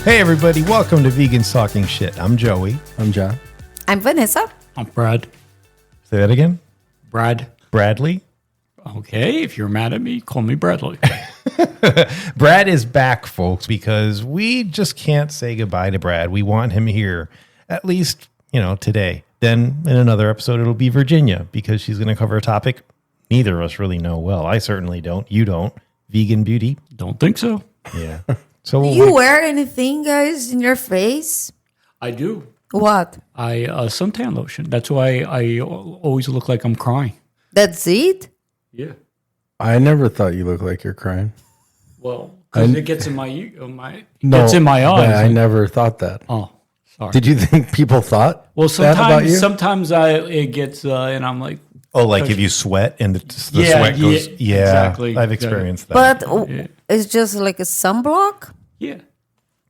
Hey everybody, welcome to Vegans Talking Shit. I'm Joey. I'm John. I'm Vanessa. I'm Brad. Say that again. Brad. Bradley. Okay, if you're mad at me, call me Bradley. Brad is back, folks, because we just can't say goodbye to Brad. We want him here, at least, today. Then in another episode, it'll be Virginia, because she's going to cover a topic neither of us really know well. I certainly don't. You don't. Vegan beauty. Don't think so. Yeah. So Do you wear anything, guys, in your face? I do. What? I suntan lotion. That's why I always look like I'm crying. That's it? Yeah. I never thought you looked like you're crying. Well, because it gets in my No, in my eyes. I never thought that. Oh, sorry. Did you think people thought Well, that about you? sometimes it gets and I'm like, oh, like if you sweat and the Yeah, sweat goes, yeah, exactly. I've experienced that. But it's just like a sunblock? yeah,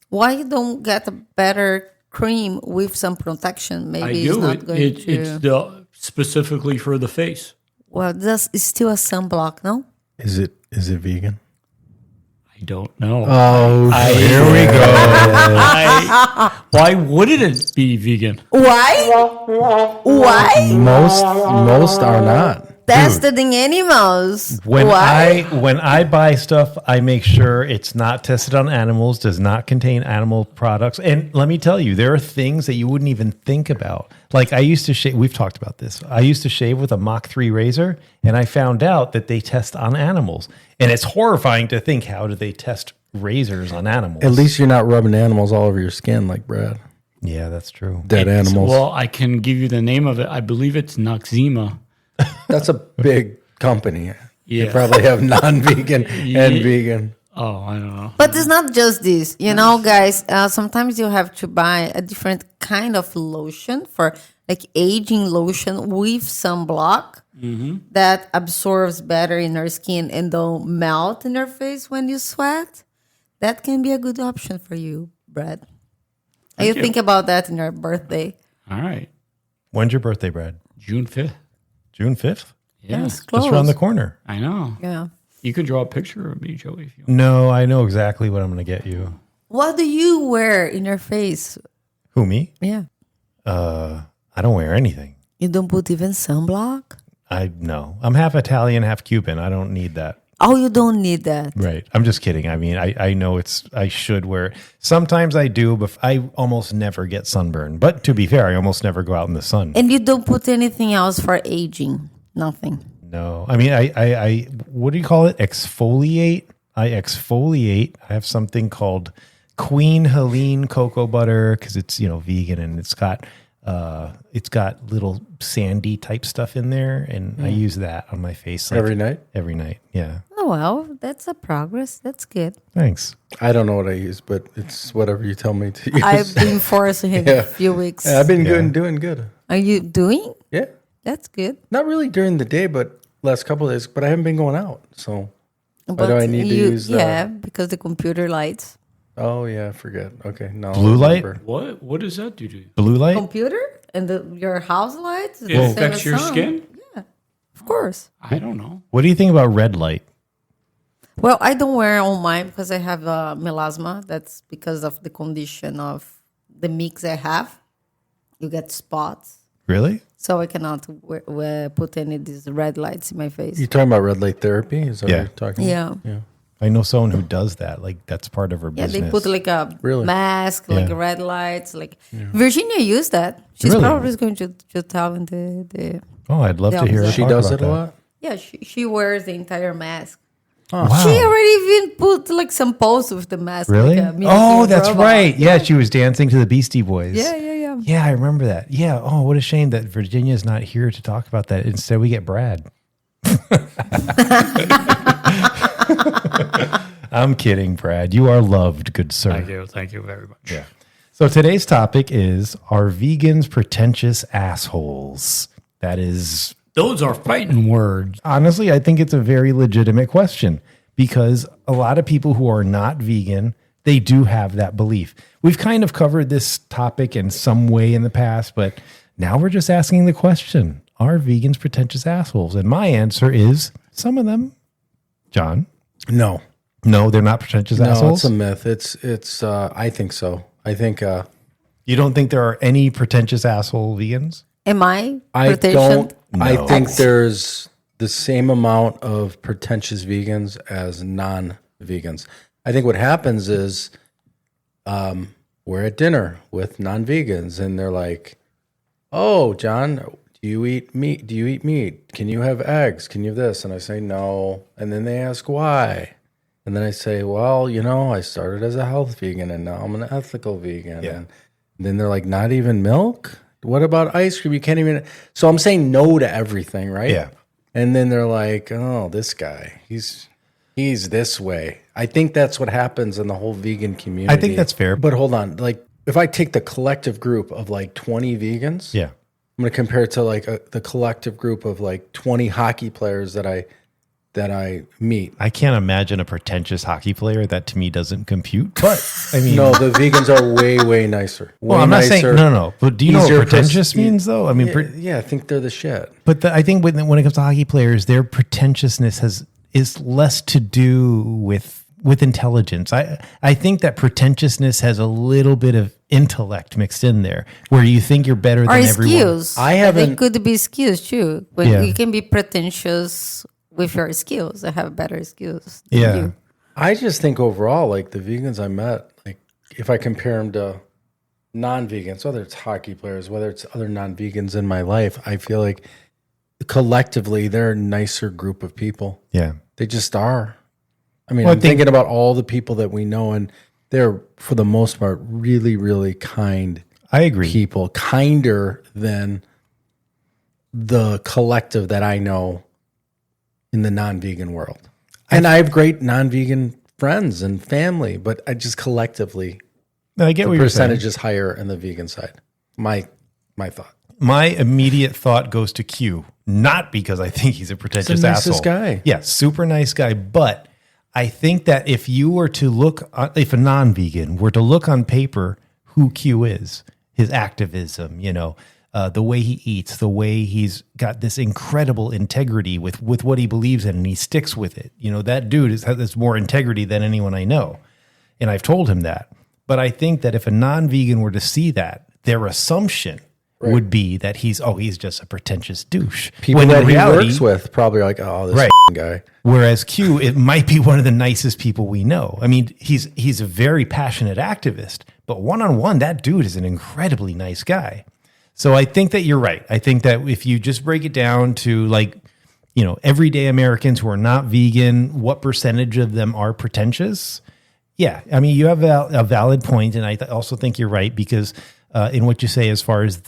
Why you don't get a better cream with some protection? Maybe I it's do. not going to... It's specifically for the face. Well, that's it's still a sunblock, no? Is it vegan? I don't know. Oh, Here we go. Why wouldn't it be vegan? Why? Why? most are not. Tested in animals. When Why? I buy stuff, I make sure it's not tested on animals, does not contain animal products. And let me tell you, there are things that you wouldn't even think about. Like I used to shave, we've talked about this. I used to shave with a Mach 3 razor, and I found out that they test on animals. And it's horrifying to think, how do they test razors on animals? At least you're not rubbing animals all over your skin like Brad. Yeah, that's true. Dead animals. Well, I can give you the name of it. I believe it's Noxzema. That's a big company. Yeah. They probably have non-vegan and vegan. Oh, I don't know. But it's not just this, guys. Sometimes you have to buy a different kind of lotion for like aging lotion with sunblock that absorbs better in your skin and don't melt in your face when you sweat. That can be a good option for you, Brad. You think about that in your birthday. All right. When's your birthday, Brad? June 5th. June 5th? Yeah. It's close. Just around the corner. I know. Yeah. You can draw a picture of me, Joey, if you want. No, I know exactly what I'm going to get you. What do you wear in your face? Who, me? Yeah. I don't wear anything. You don't put even sunblock? No. I'm half Italian, half Cuban. I don't need that. Oh, you don't need that. Right. I'm just kidding. I mean, I know I should wear it. Sometimes I do, but I almost never get sunburn. But to be fair, I almost never go out in the sun. And you don't put anything else for aging? Nothing? No. I mean, I what do you call it? Exfoliate? I exfoliate. I have something called Queen Helene cocoa butter because it's, vegan and it's got little sandy type stuff in there. And I use that on my face. Every night? Every night. Yeah. Oh, well, that's a progress. That's good. Thanks. I don't know what I use, but it's whatever you tell me to use. I've been forcing him a few weeks. I've been good and doing good. Are you doing? Yeah. That's good. Not really during the day, but last couple of days. But I haven't been going out, so But why do I need to use that? Yeah, because the computer lights. Oh yeah, I forget. Okay, no. Blue light? What does that do to you? Blue light? Computer and your house lights? is It the same affects as your sun. skin? Yeah, of course. I don't know. What do you think about red light? Well, I don't wear on mine because I have melasma. That's because of the condition of the mix I have. You get spots. Really? So I cannot put any of these red lights in my face. You talking about red light therapy? Is that Yeah. what you're talking about? Yeah. I know someone who does that. Like that's part of her Yeah, business. they put like a Really? mask, like Yeah. red lights. Like Virginia used that. She's Really? probably going to tell in the Oh, I'd love to hear her Yeah. She talk does about it a that. lot? yeah. She wears the entire mask. Wow. She already even put like some posts with the mask. Really? Like a mini Oh, that's robot. right. Yeah, she was dancing to the Beastie Boys. Yeah. Yeah, I remember that. Yeah. Oh, what a shame that Virginia's not here to talk about that. Instead, we get Brad. I'm kidding, Brad. You are loved, good sir. Thank you. Thank you very much. Yeah. So today's topic is, are vegans pretentious assholes? That is, Those are fighting words. honestly, I think it's a very legitimate question because a lot of people who are not vegan, they do have that belief. We've kind of covered this topic in some way in the past, but now we're just asking the question, are vegans pretentious assholes? And my answer is some of them. John? No. No, they're not pretentious No, assholes. it's a myth. It's. I think so. I think. You don't think there are any pretentious asshole vegans? Am I? I pretentious? don't. I No. think there's the same amount of pretentious vegans as non-vegans. I think what happens is, we're at dinner with non-vegans, and they're like, "Oh, John, do you eat meat? Do you eat meat? Can you have eggs? Can you have this?" And I say no, and then they ask why, and then I say, "Well, I started as a health vegan, and now I'm an ethical vegan." Yeah. And then they're like, "Not even milk? What about ice cream? You can't even." So I'm saying no to everything, right? Yeah. And then they're like, "Oh, this guy, he's this way." I think that's what happens in the whole vegan community. I think that's fair. But hold on, like if I take the collective group of like 20 vegans, Yeah. I'm going to compare it to like the collective group of like 20 hockey players that I meet. I can't imagine a pretentious hockey player. That to me doesn't compute. But I mean, No, the vegans are way nicer. well, Way I'm not saying nicer, no. But do you know what easier pretentious means, though? I mean, yeah, I think they're the shit. but I think when it comes to hockey players, their pretentiousness is less to do with intelligence. I think that pretentiousness has a little bit of intellect mixed in there, where you think you're better Or than everyone. skills. I haven't- They could be skills too. But Yeah. you can be pretentious with your skills. I have better skills than Yeah. you. I just think overall, like the vegans I met, like if I compare them to non-vegans, whether it's hockey players, whether it's other non-vegans in my life, I feel like collectively they're a nicer group of people. Yeah. They just are. I mean, Well, I I'm think- thinking about all the people that we know, and they're for the most part really kind I agree. people, kinder than the collective that I know in the non-vegan world. And I have great non-vegan friends and family, but I just collectively I get the what you're saying. percentage is higher in the vegan side. My thought. My immediate thought goes to Q, not because I think he's a pretentious nicest asshole. guy. Yeah, super nice guy. But I think that if you were to look, if a non-vegan were to look on paper who Q is, his activism, the way he eats, the way he's got this incredible integrity with what he believes in, and he sticks with it. That dude has more integrity than anyone I know. And I've told him that. But I think that if a non-vegan were to see that, their assumption would be that he's just a pretentious douche. People When in that reality- he works with probably are like, oh, this Right. guy. Whereas Q, it might be one of the nicest people we know. I mean, he's a very passionate activist, but one-on-one, that dude is an incredibly nice guy. So I think that you're right. I think that if you just break it down to everyday Americans who are not vegan, what percentage of them are pretentious? Yeah. I mean, you have a valid point, and I also think you're right because in what you say as far as,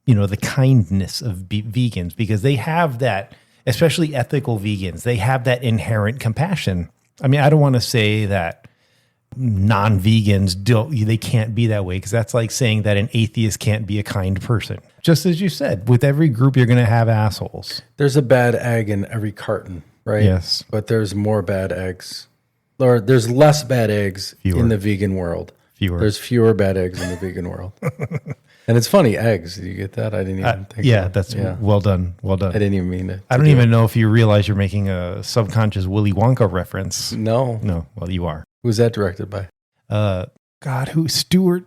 the kindness of vegans, because they have that, especially ethical vegans, they have that inherent compassion. I mean, I don't want to say that non-vegans they can't be that way, because that's like saying that an atheist can't be a kind person. Just as you said, with every group, you're going to have assholes. There's a bad egg in every carton, right? Yes. But there's more bad eggs. Or there's less bad eggs Fewer. in the vegan world. Fewer. There's fewer bad eggs in the vegan world. And it's funny, eggs. Do you get that? I didn't even think Yeah, of that's Yeah. well done. Well I done. didn't even mean it. I don't even know if you realize you're making a subconscious Willy Wonka reference. No. No, well, you are. Who's that directed by? God, who?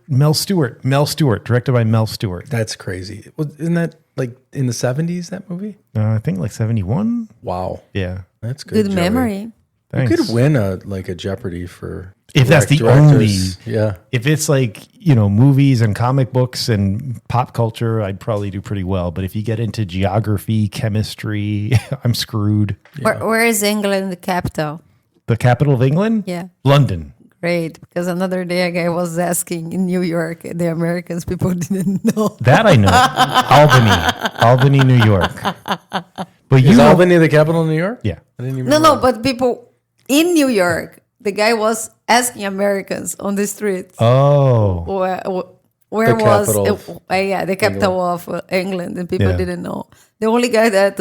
Mel Stewart, directed by Mel Stewart. That's crazy. Isn't that like in the 70s, that movie? I think like 71. Wow. Yeah. That's good. Good Joey. memory. You Thanks. could win a Jeopardy for If that's the directors. Yeah. If it's like, movies and comic books and pop culture, I'd probably do pretty well. But if you get into geography, chemistry, I'm screwed. Where is England the capital? The capital of England? Yeah. London. Great. Because another day a guy was asking in New York, the Americans, people didn't know. That I know. Albany, New York. But Is Albany the capital of New York? Yeah. I didn't even No, know. but people in New York, the guy was asking Americans on the streets Oh. where The was capital of the capital of England, and people Yeah. didn't know. The only guy that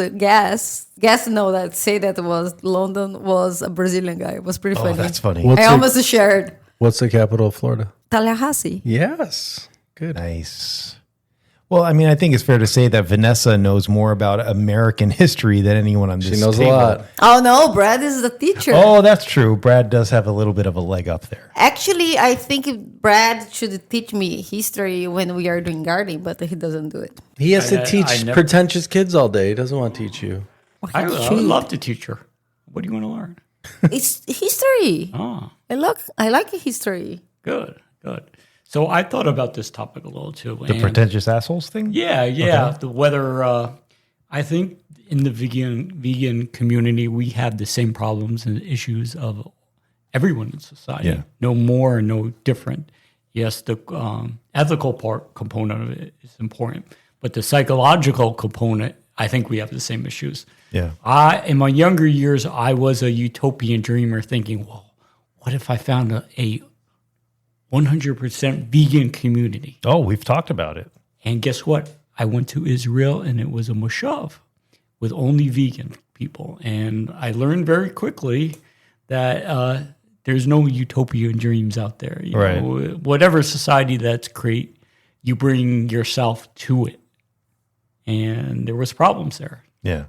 say that was London was a Brazilian guy. It was pretty Oh, funny. that's funny. What's I the- almost shared What's the capital of Florida? Tallahassee. Yes. Good. Nice. Well, I mean, I think it's fair to say that Vanessa knows more about American history than anyone on this She knows table. a lot. Oh no, Brad is the teacher. Oh, that's true. Brad does have a little bit of a leg up there. Actually, I think Brad should teach me history when we are doing gardening, but he doesn't do it. He has to I teach never- pretentious kids all day. He doesn't want to teach you. I would love to teach her. What do you want to learn? It's history. Oh, I like history. good. So I thought about this topic a little too. The pretentious assholes thing? Yeah. Okay. The whether I think in the vegan community we have the same problems and issues of everyone in society. Yeah. No more, no different. Yes, the ethical component of it is important, but the psychological component, I think we have the same issues. Yeah. In my younger years, I was a utopian dreamer, thinking, "Well, what if I found a 100% vegan community?" Oh, we've talked about it. And guess what? I went to Israel and it was a moshav with only vegan people. And I learned very quickly that there's no utopian dreams out there. You Right. know, whatever society that's great, you bring yourself to it. And there was problems there, Yeah.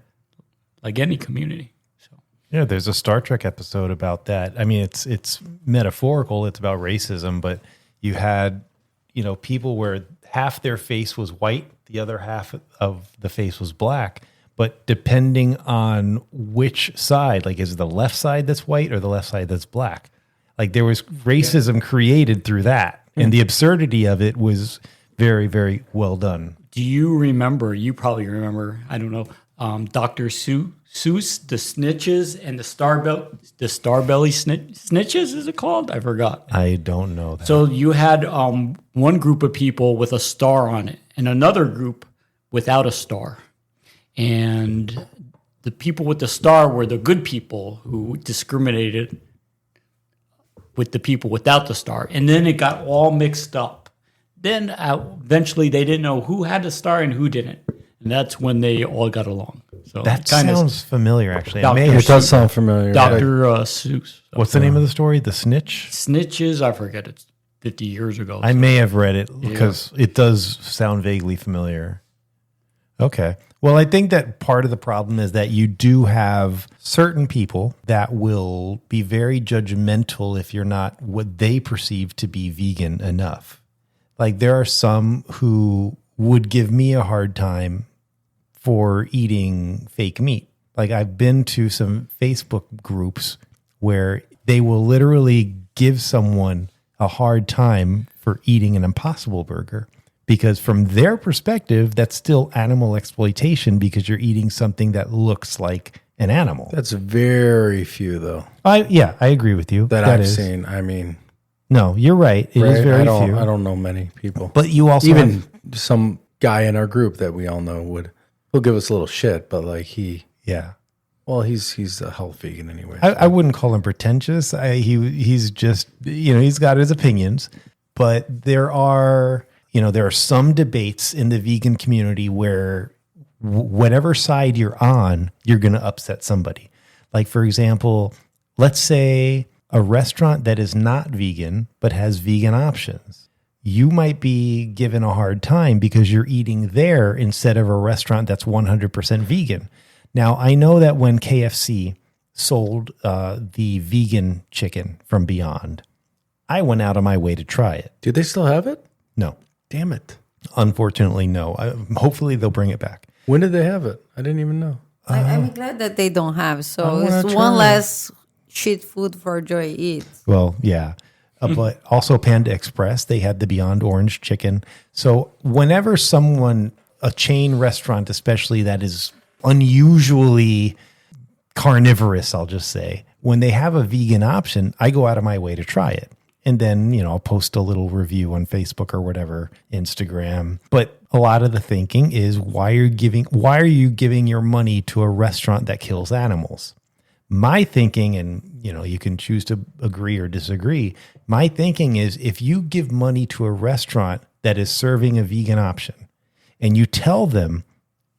like any community. So Yeah, there's a Star Trek episode about that. I mean, it's metaphorical. It's about racism, but you had, people where half their face was white, the other half of the face was black. But depending on which side, like is it the left side that's white or the left side that's black? Like there was racism created through that. And the absurdity of it was very, very well done. do you remember, you probably remember, I don't know, Dr. Seuss, the Snitches and the Starbelly Snitches, is it called? I forgot. I don't know that. So you had one group of people with a star on it and another group without a star. And the people with the star were the good people who discriminated with the people without the star. And then it got all mixed up. Then eventually they didn't know who had the star and who didn't. And that's when they all got along. So that kind of sounds familiar, actually. I Dr. may It have does sound familiar. Dr. Seuss. What's the name of the story? The Snitch? Snitches, I forget, it's 50 years ago. I may have read it because it does sound vaguely familiar. Okay. Well, I think that part of the problem is that you do have certain people that will be very judgmental if you're not what they perceive to be vegan enough. Like there are some who would give me a hard time for eating fake meat. Like I've been to some Facebook groups where they will literally give someone a hard time for eating an Impossible Burger because from their perspective, that's still animal exploitation because you're eating something that looks like an animal. That's very few, though, I agree with you. that That I've is- seen. I mean, No, you're right. It is right? very I don't, few. I don't know many people. But you also Even have- some guy in our group that we all know he'll give us a little shit, but like he's a health vegan anyway. I wouldn't call him pretentious. He's just, he's got his opinions, but there are some debates in the vegan community where whatever side you're on, you're going to upset somebody. Like, for example, let's say a restaurant that is not vegan, but has vegan options. You might be given a hard time because you're eating there instead of a restaurant that's 100% vegan. Now, I know that when KFC sold the vegan chicken from Beyond, I went out of my way to try it. Do they still have it? No. Damn it. Unfortunately, no. Hopefully they'll bring it back. When did they have it? I didn't even know. I'm glad that they don't have. I So wanna it's try one it. less shit food for Joy eat. Well, yeah. But also Panda Express, they had the Beyond Orange chicken. So whenever a chain restaurant especially that is unusually carnivorous, I'll just say, when they have a vegan option, I go out of my way to try it. And then, I'll post a little review on Facebook or whatever, Instagram. But a lot of the thinking is why are you giving your money to a restaurant that kills animals? My thinking, and you can choose to agree or disagree. My thinking is if you give money to a restaurant that is serving a vegan option and you tell them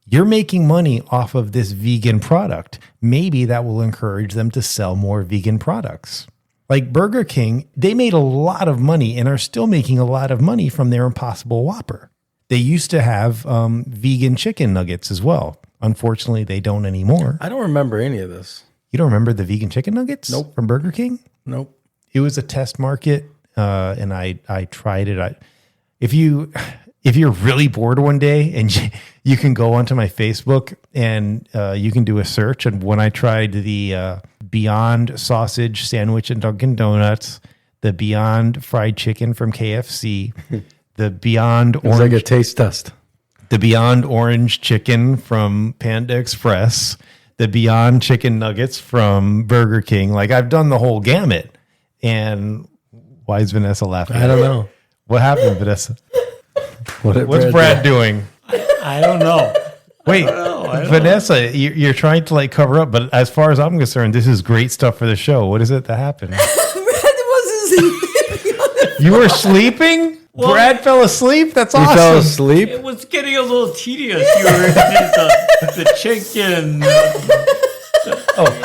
you're making money off of this vegan product, maybe that will encourage them to sell more vegan products. Like Burger King, they made a lot of money and are still making a lot of money from their Impossible Whopper. they used to have vegan chicken nuggets as well. Unfortunately, they don't anymore. I don't remember any of this. You don't remember the vegan chicken nuggets? Nope. From Burger King? Nope. It was a test market, and I tried it. If you're really bored one day, and you can go onto my Facebook and you can do a search. And when I tried the Beyond Sausage Sandwich and Dunkin' Donuts, the Beyond Fried Chicken from KFC, the Beyond It was Orange, like a taste test. the Beyond Orange Chicken from Panda Express, the Beyond Chicken Nuggets from Burger King. Like, I've done the whole gamut. And why is Vanessa laughing? I don't know. What happened, Vanessa? What's Brad doing? I don't know. Wait, Vanessa, you're trying to like cover up, but as far as I'm concerned, this is great stuff for the show. What is it that happened? Brad wasn't sleeping. You were sleeping? Well, Brad fell asleep? That's He awesome. fell asleep. It was getting a little tedious. You were the chicken.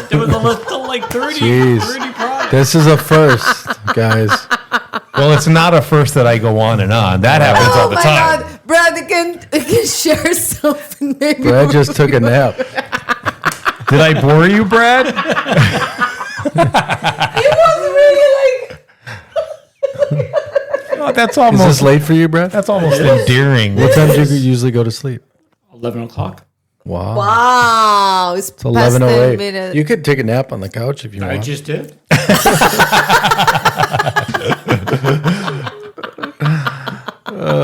There was a list of like 30 Jeez. products. This is a first, guys. Well, it's not a first that I go on and on. That happens all Oh the my time. God, Brad, you can share something. Maybe Brad just took a nap. Did I bore you, Brad? it was really like. Oh, that's Is almost this late for you, Brad? that's almost endearing. What time do you usually go to sleep? 11 o'clock. Wow. Wow, it's It's past 10 11:08. minutes. You could take a nap on the couch if you I want. just did.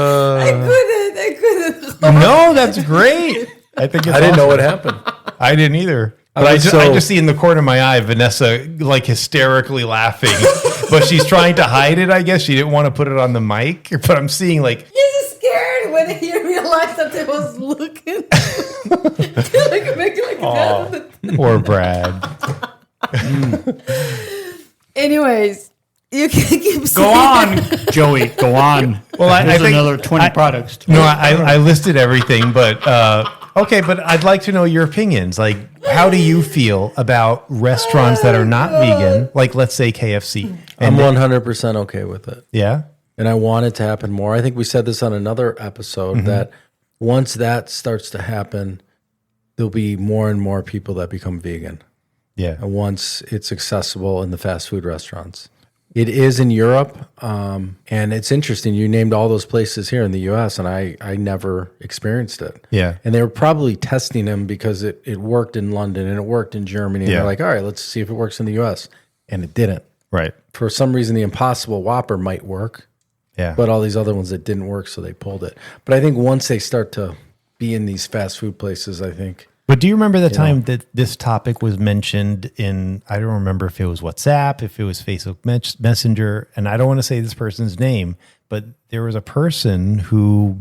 I couldn't. No, that's great. I think it's I didn't know awesome. what happened. I didn't either. But I I was just see in the corner of my eye Vanessa like hysterically laughing, but she's trying to hide it. I guess she didn't want to put it on the mic. But I'm seeing like You're scared when you realized that I was looking. like making like that. poor Brad. Anyways, you can keep Go saying on, Joey. Go on. Well, I There's think- another 20 products. No, I listed everything, but okay. But I'd like to know your opinions. Like, how do you feel about restaurants that are not vegan? Like, let's say KFC. I'm 100% okay with it. Yeah. And I want it to happen more. I think we said this on another episode that once that starts to happen, there'll be more and more people that become vegan. Yeah. And once it's accessible in the fast food restaurants. It is in Europe. And it's interesting. You named all those places here in the U.S., and I never experienced it. Yeah. And they were probably testing them because it worked in London and it worked in Germany. And Yeah. they're like, all right, let's see if it works in the U.S. And it didn't. Right. For some reason, the Impossible Whopper might work. Yeah. But all these other ones that didn't work, so they pulled it. But I think once they start to be in these fast food places, I think But do you remember the time that this topic was mentioned in, I don't remember if it was WhatsApp, if it was Facebook Messenger, and I don't want to say this person's name, but there was a person who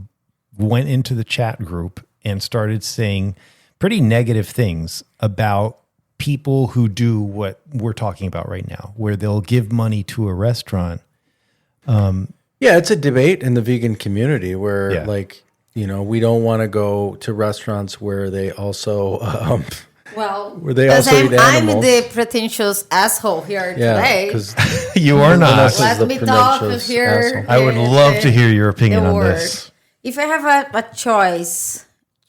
went into the chat group and started saying pretty negative things about people who do what we're talking about right now, where they'll give money to a restaurant. yeah, it's a debate in the vegan community where Yeah. like, you know, we don't want to go to restaurants where they also well, Were they because also eat I'm animals? the pretentious asshole here yeah, today. because You are not. Vanessa's Let the me talk pretentious here. asshole. I would love to hear your opinion the on word. this. If I have a choice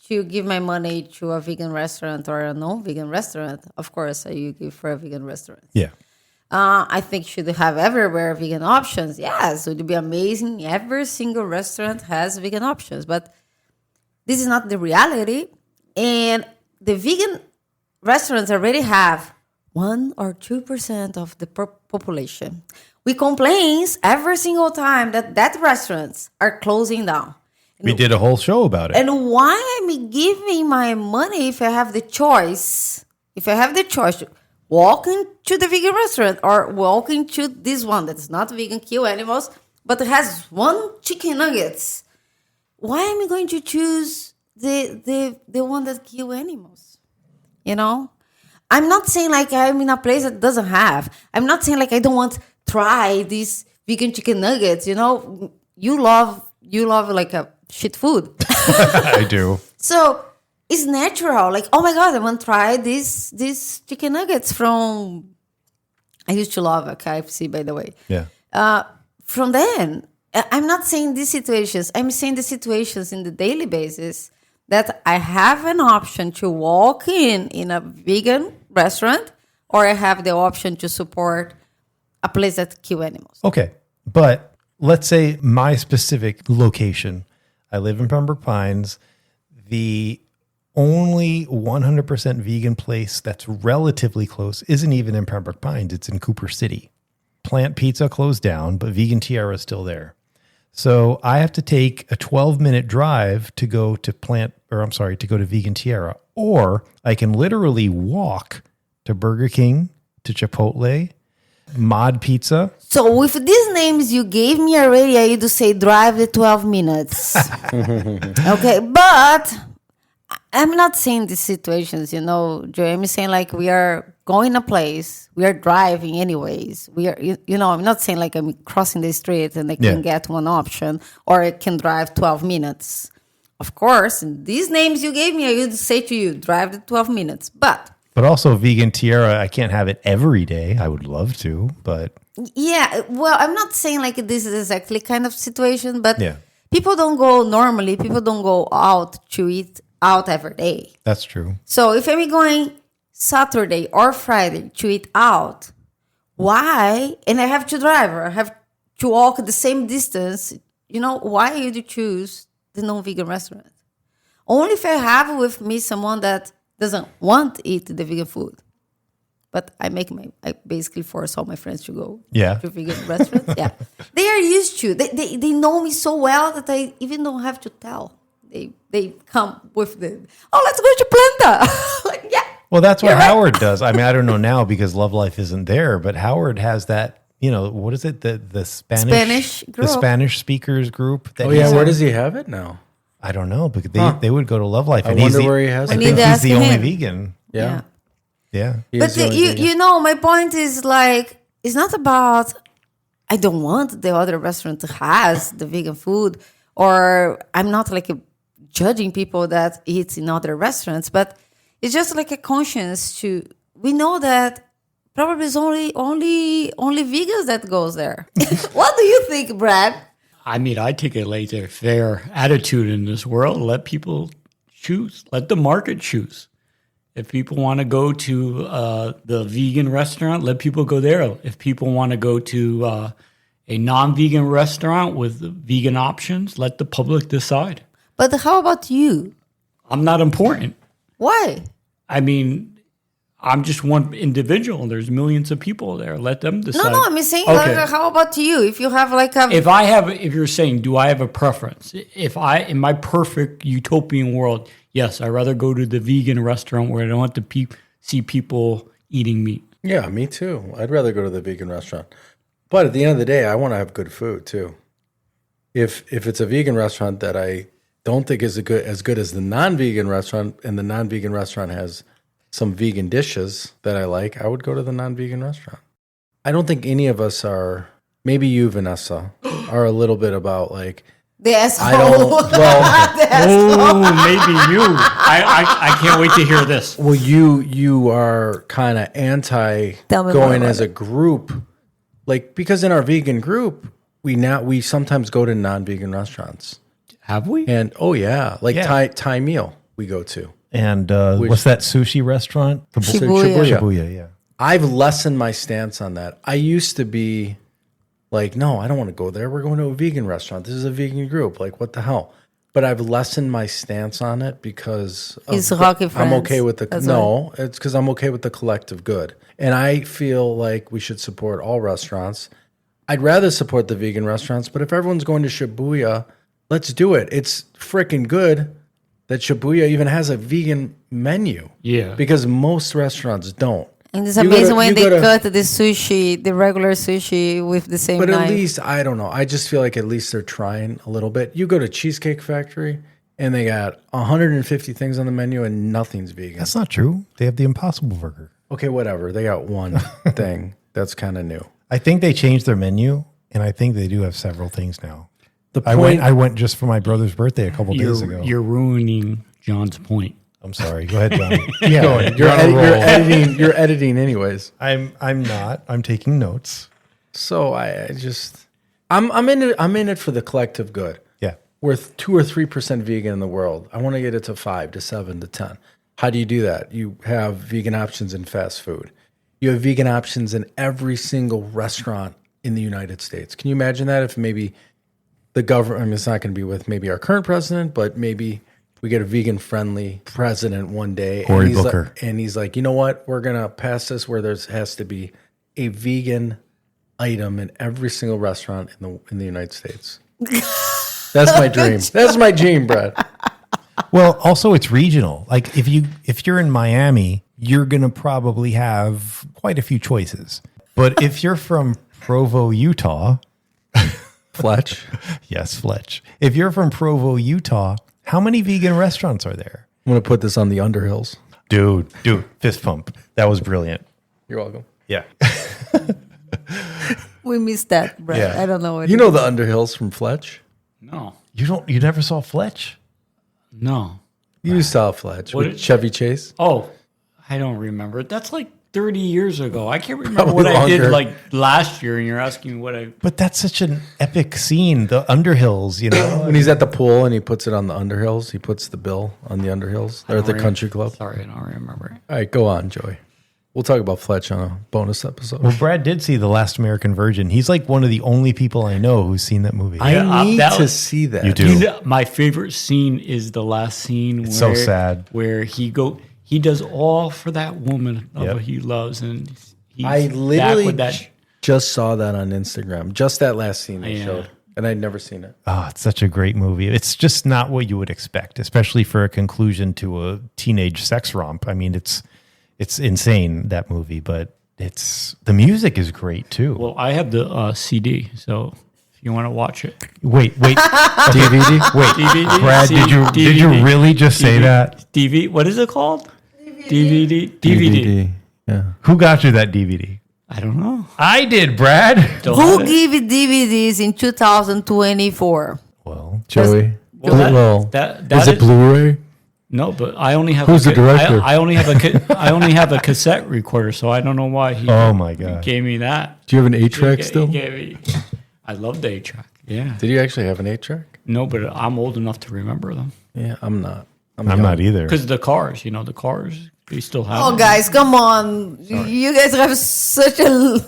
to give my money to a vegan restaurant or a non-vegan restaurant, of course, I give for a vegan restaurant. Yeah. I think should have everywhere vegan options. Yes, it would be amazing. Every single restaurant has vegan options, but this is not the reality. And the vegan restaurants already have 1 or 2% of the population. We complain every single time that restaurants are closing down. We did a whole show about it. And why am I giving my money if I have the choice? If I have the choice to walk into the vegan restaurant or walk into this one that is not vegan, kill animals, but it has 1 chicken nuggets, why am I going to choose the one that kill animals? You know? I'm not saying like I'm in a place that doesn't have. I'm not saying like I don't want to try these vegan chicken nuggets. You know, you love like a shit food. I do. So it's natural. Like, oh my God, I want to try these chicken nuggets from. I used to love a KFC, by the way. Yeah. From then, I'm not saying these situations. I'm saying the situations in the daily basis that I have an option to walk in a vegan restaurant, or I have the option to support a place that kill animals. Okay. But let's say my specific location, I live in Pembroke Pines. The only 100% vegan place that's relatively close isn't even in Pembroke Pines. It's in Cooper City. Plant Pizza closed down, but Vegan Tierra is still there. So I have to take a 12-minute drive to go to Vegan Tierra, or I can literally walk to Burger King, to Chipotle, Mod Pizza. So with these names you gave me already, I used to say drive the 12 minutes. Okay, but I'm not saying these situations, Joe. I'm saying like we are going a place, we are driving anyways. We are, I'm not saying like I'm crossing the street and I can get one option, or I can drive 12 minutes. Of course, in these names you gave me, I would say to you, drive the 12 minutes. But also Vegan Tierra, I can't have it every day. I would love to, but... Yeah, well, I'm not saying like this is exactly kind of situation, but people don't go out to eat out every day. That's true. So if I'm going Saturday or Friday to eat out, why? And I have to drive, or I have to walk the same distance. Why would you choose the non-vegan restaurant? Only if I have with me someone that doesn't want to eat the vegan food. But I basically force all my friends to go to vegan restaurants. Yeah, they are used to. They know me so well that I even don't have to tell. They come with let's go to Planta. Like, yeah. Well, that's what Howard does. I mean, I don't know now because Love Life isn't there, but Howard has that. What is it? The Spanish group. The Spanish speakers group. Where does he have it now? I don't know, because they would go to Love Life. I wonder where he has it. I think he's the only vegan. Yeah. But my point is like, it's not about, I don't want the other restaurant to has the vegan food, or I'm not like judging people that eat in other restaurants, but it's just like a conscience we know that probably it's only vegans that goes there. What do you think, Brad? I mean, I take a laissez-faire attitude in this world. Let people choose. Let the market choose. If people want to go to the vegan restaurant, let people go there. If people want to go to a non-vegan restaurant with vegan options, let the public decide. But how about you? I'm not important. Why? I mean, I'm just one individual. There's millions of people there. Let them decide. No, I'm saying, how about you? If you have like if you're saying, do I have a preference? In my perfect utopian world, yes, I'd rather go to the vegan restaurant where I don't have to see people eating meat. Yeah, me too. I'd rather go to the vegan restaurant. But at the end of the day, I want to have good food too. If it's a vegan restaurant that I don't think is as good as the non-vegan restaurant, and the non-vegan restaurant has some vegan dishes that I like, I would go to the non-vegan restaurant. I don't think any of us are, maybe you, Vanessa, are a little bit about like, the asshole. I don't, maybe you. I can't wait to hear this. Well, you are kind of anti going as a group, like, because in our vegan group, we sometimes go to non-vegan restaurants. Have we? And Thai meal we go to. And what's that sushi restaurant? Shibuya. Yeah. I've lessened my stance on that. I used to be like, no, I don't want to go there. We're going to a vegan restaurant. This is a vegan group. Like, what the hell? But I've lessened my stance on it because I'm okay with it's because I'm okay with the collective good. And I feel like we should support all restaurants. I'd rather support the vegan restaurants, but if everyone's going to Shibuya, let's do it. It's freaking good that Shibuya even has a vegan menu. Yeah. Because most restaurants don't. And it's amazing when they cut the sushi, the regular sushi with the same knife. But at least, I don't know. I just feel like at least they're trying a little bit. You go to Cheesecake Factory and they got 150 things on the menu and nothing's vegan. That's not true. They have the Impossible Burger. Okay, whatever. They got one thing that's kind of new. I think they changed their menu, and I think they do have several things now. I went just for my brother's birthday a couple days ago. You're ruining John's point. I'm sorry. Go ahead, John. You're editing anyways. I'm not. I'm taking notes. So I I'm in it for the collective good. Yeah. We're 2 or 3% vegan in the world. I want to get it to 5 to 7 to 10. How do you do that? You have vegan options in fast food. You have vegan options in every single restaurant in the United States. Can you imagine that if maybe the government, I mean, it's not going to be with maybe our current president, but maybe we get a vegan-friendly president one day. Cory Booker. And he's like, you know what? We're going to pass this where there has to be a vegan item in every single restaurant in the United States. That's my dream. That's my dream, Brad. Well, also it's regional. Like if you're in Miami, you're going to probably have quite a few choices. But if you're from Provo, Utah, Fletch. yes, Fletch. If you're from Provo, Utah, how many vegan restaurants are there? I'm going to put this on the Underhills. Dude, fist pump. That was brilliant. You're welcome. Yeah. We missed that, Brad. Yeah. I don't know what You know the Underhills from Fletch? No. You never saw Fletch? No. You saw Fletch with Chevy Chase? Oh, I don't remember. That's like 30 years ago. I can't remember Probably what I did longer. like last year, and you're asking me what I. But that's such an epic scene. The Underhills, you know. When he's at the pool and he puts it on the Underhills, he puts the bill on the Underhills. They're at the country club. Sorry, I don't remember. All right, go on, Joey. We'll talk about Fletch on a bonus episode. Well, Brad did see The Last American Virgin. He's like one of the only people I know who's seen that movie. I need that to was- see that. You do. You know, my favorite scene is the last scene where so sad. where he does all for that woman of Yep. what he loves, and he's I back literally with that. just saw that on Instagram. Just that last scene they Yeah. showed. And I'd never seen it. Oh, it's such a great movie. It's just not what you would expect, especially for a conclusion to a teenage sex romp. I mean, it's insane, that movie, but the music is great too. Well, I have the CD, so if you want to watch it, Wait, DVD? wait, DVD, Brad, did you really just say that? DVD. What is it called? DVD. Yeah. Who got you that DVD? I don't know. I did, Brad. Don't Who have it. gave it DVDs in 2024? Well, Joey. Well, that is it is- Blu-ray? No, but I only have. Who's the director? I only have I only have a cassette recorder, so I don't know why he. Oh my God. Gave me that. Do you have an 8-track He still? gave me- I love the 8-track. Yeah. Did you actually have an 8-track? No, but I'm old enough to remember them Yeah, I'm not. I'm young. not either. because the cars. The cars. They still have. Oh, them. guys, come on. You guys have such a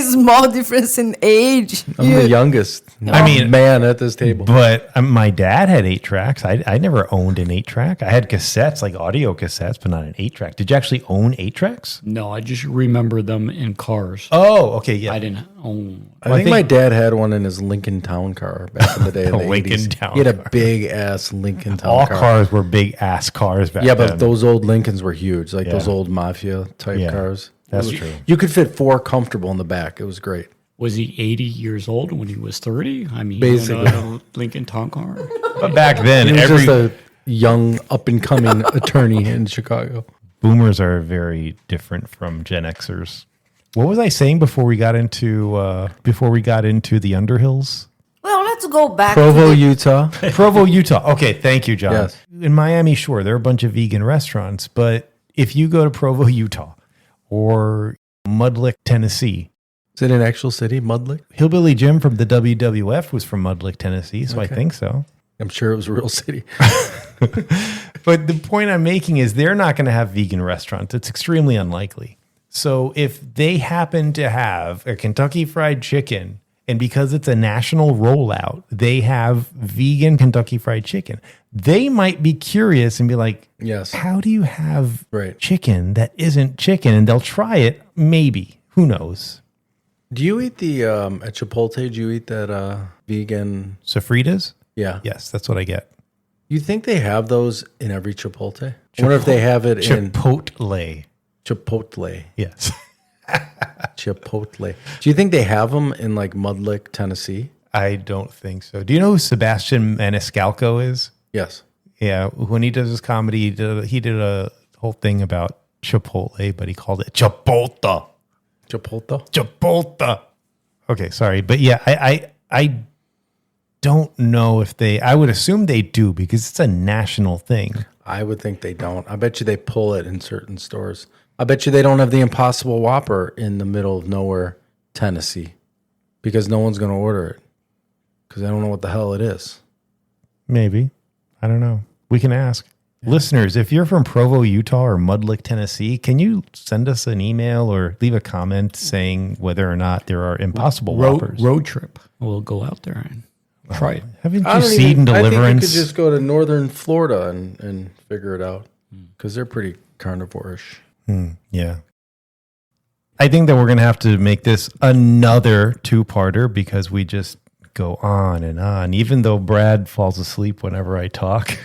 small difference in age. I'm the youngest I mean- man at this table. But my dad had 8 tracks. I never owned an 8 track. I had cassettes, like audio cassettes, but not an 8 track. Did you actually own 8 tracks? No, I just remember them in cars. Oh, okay, yeah. I didn't own. I think my dad had one in his Lincoln Town car back in the day. In the Lincoln 80s. Town He had a car. big ass Lincoln Town All car. cars were big ass cars back Yeah, then. but those old Lincolns were huge, like those Yeah. old mafia type Yeah, cars. that's true. You could fit 4 comfortable in the back. It was great. Was he 80 years old when he was 30? I mean, Basically. a Lincoln Town car. But back then, He was every just a young, up and coming attorney in Chicago. boomers are very different from Gen Xers. What was I saying before we got into the Underhills? Well, let's go back Provo, to Utah. Provo, Utah. Okay, thank you, John. Yes. In Miami, sure, there are a bunch of vegan restaurants, but if you go to Provo, Utah, or Mudlick, Tennessee, Is it an actual city, Mudlick? Hillbilly Jim from the WWF was from Mudlick, Tennessee, so I think so. I'm sure it was a real city. But the point I'm making is they're not going to have vegan restaurants. It's extremely unlikely. So if they happen to have a Kentucky Fried Chicken, and because it's a national rollout, they have vegan Kentucky Fried Chicken, they might be curious and be like, Yes. how do you have Right. chicken that isn't chicken? And they'll try it, maybe. Who knows? Do you eat the, at Chipotle, do you eat that vegan? Sofritas? Yeah. Yes, that's what I get. You think they have those in every Chipotle? I wonder if they have it in Chipotle. Chipotle. Yes. Chipotle. Do you think they have them in like Mudlick, Tennessee? I don't think so. Do you know who Sebastian Maniscalco is? Yes. Yeah, when he does his comedy, he did a whole thing about Chipotle, but he called it Chipotle. Chipotle? Chipotle. Okay, sorry, but yeah, I don't know if they. I would assume they do because it's a national thing. I would think they don't. I bet you they pull it in certain stores. I bet you they don't have the Impossible Whopper in the middle of nowhere, Tennessee, because no one's going to order it. because I don't know what the hell it is. Maybe. I don't know. We can ask. Yeah. Listeners, if you're from Provo, Utah or Mudlick, Tennessee, can you send us an email or leave a comment saying whether or not there are Impossible Whoppers? Road trip. We'll go out there and try it. Haven't you seen Deliverance? I think you could just go to northern Florida and figure it out because they're pretty carnivore-ish. Yeah. I think that we're going to have to make this another two-parter because we just go on and on. Even though Brad falls asleep whenever I talk,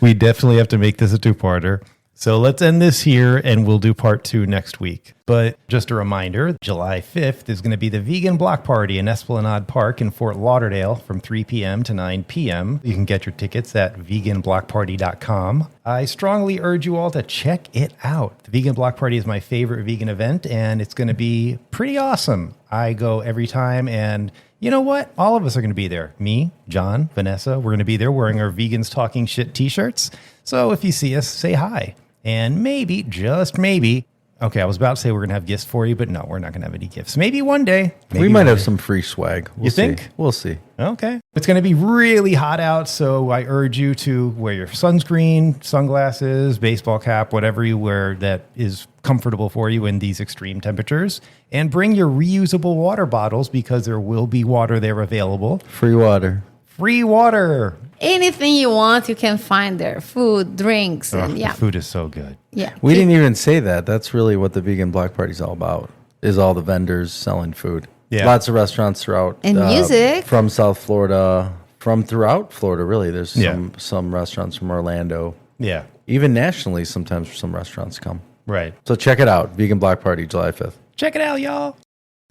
we definitely have to make this a two-parter. So let's end this here and we'll do part 2 next week. But just a reminder, July 5th is going to be the Vegan Block Party in Esplanade Park in Fort Lauderdale from 3 p.m. to 9 p.m. You can get your tickets at veganblockparty.com. I strongly urge you all to check it out. The Vegan Block Party is my favorite vegan event and it's going to be pretty awesome. I go every time and you know what? All of us are going to be there. Me, John, Vanessa, we're going to be there wearing our Vegans Talking Shit t-shirts. So if you see us, say hi. And maybe, just maybe, okay, I was about to say we're going to have gifts for you, but no, we're not going to have any gifts. Maybe one day. We might have some free swag. You think? We'll see. Okay. It's going to be really hot out, so I urge you to wear your sunscreen, sunglasses, baseball cap, whatever you wear that is comfortable for you in these extreme temperatures. And bring your reusable water bottles because there will be water there available. Free water. Free water. Anything you want, you can find there. Food, drinks, and The food is so good. Yeah. We didn't even say that. That's really what the Vegan Block Party is all about, is all the vendors selling food. Yeah. Lots of restaurants throughout. And music. From South Florida, from throughout Florida, really. There's some restaurants from Orlando. Yeah. Even nationally, sometimes some restaurants come. Right. So check it out. Vegan Block Party, July 5th. Check it out, y'all.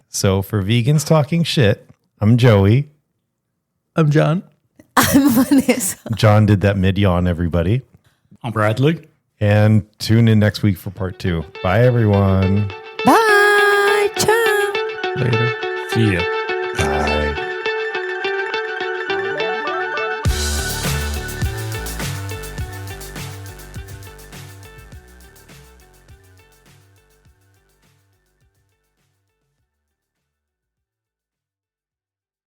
So for Vegans Talking Shit, I'm Joey. I'm John. I'm Vanessa. John did that mid-yawn, everybody. I'm Bradley. And tune in next week for part 2. Bye, everyone. Bye. Ciao. Later. See ya.